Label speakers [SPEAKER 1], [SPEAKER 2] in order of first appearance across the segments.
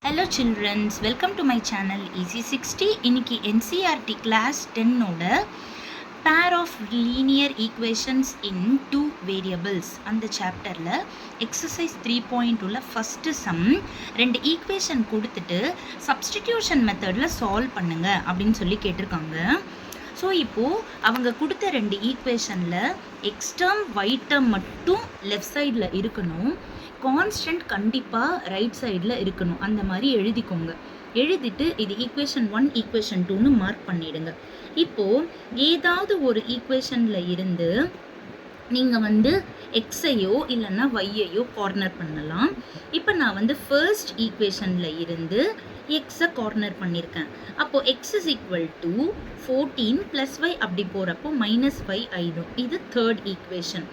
[SPEAKER 1] Hello childrens, welcome to my channel Easy 60. இன்னைக்கு NCERT class 10 ஓட pair of linear equations in two variables அந்த சாப்டர்ல exercise 3.2ல first sum ரெண்டு equation கொடுத்துட்டு substitution மெத்தட்ல சால்வ் பண்ணுங்க அப்படின்னு சொல்லி கேட்டிருக்காங்க. ஸோ இப்போது அவங்க கொடுத்த ரெண்டு ஈக்குவேஷனில் எக்ஸ் டேர்ம் ஒய் டேர்ம் மட்டும் லெஃப்ட் சைடில் இருக்கணும், கான்ஸ்டன்ட் கண்டிப்பாக ரைட் சைடில் இருக்கணும். அந்த மாதிரி எழுதிக்கோங்க. எழுதிட்டு இது ஈக்குவேஷன் 1 ஈக்குவேஷன் 2ன்னு மார்க் பண்ணிவிடுங்க. இப்போது ஏதாவது ஒரு ஈக்குவேஷனில் இருந்து நீங்கள் எக்ஸையோ இல்லைன்னா ஒய்யையோ கார்னர் பண்ணலாம். இப்போ நான் ஃபர்ஸ்ட் ஈக்குவேஷனில் இருந்து எக்ஸை கார்னர் பண்ணியிருக்கேன். அப்போது X is equal to 14 + y அப்படி போகிறப்போ -y ஆயிடும். இது தேர்ட் ஈக்குவேஷன்.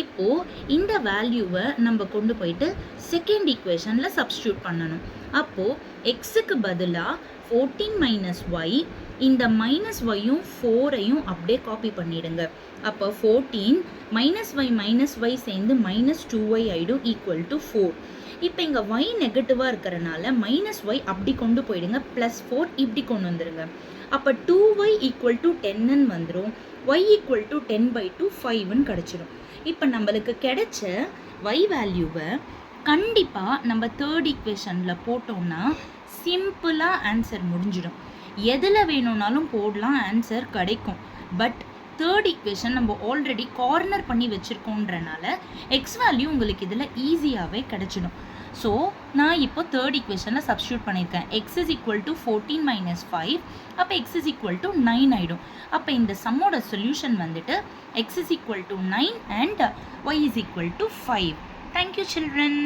[SPEAKER 1] இப்போது இந்த வேல்யூவை நம்ம கொண்டு போயிட்டு செகண்ட் ஈக்குவேஷனில் சப்ஸ்டியூட் பண்ணணும். அப்போது எக்ஸுக்கு பதிலாக 14 - y, இந்த -yயும் 4ஐயும் அப்படியே காப்பி பண்ணிடுங்க. அப்போ 14 -y சேர்ந்து -2y ஆயிடும் ஈக்குவல் டு 4. இப்போ இங்கே y நெகட்டிவாக இருக்கிறனால -y அப்படி கொண்டு போயிடுங்க, +4 இப்படி கொண்டு வந்துடுங்க. அப்போ 2y = 10ன்னு வந்துடும், y = 10/2 5ன்னு கிடச்சிடும். இப்போ நம்மளுக்கு கிடைச்ச y வேல்யூவை கண்டிப்பாக நம்ம தேர்ட் ஈக்குவேஷனில் போட்டோம்னா சிம்பிளாக ஆன்சர் முடிஞ்சிடும். எதில் வேணும்னாலும் போடலாம், ஆன்சர் கிடைக்கும். பட் தேர்ட் ஈக்குவேஷன் நம்ம ஆல்ரெடி கார்னர் பண்ணி வச்சுருக்கோன்றனால எக்ஸ் வேல்யூ உங்களுக்கு இதில் ஈஸியாகவே கிடச்சிடும். ஸோ நான் இப்போ தேர்ட் ஈக்குவேஷனில் சப்ஸ்டியூட் பண்ணியிருக்கேன். எக்ஸ் இஸ் ஈக்குவல் டு 14 - 5, அப்போ எக்ஸ் இஸ் ஈக்குவல் டு 9 ஆகிடும். அப்போ இந்த சம்மோட solution x is equal to 9 and y is equal to 5. Thank you children.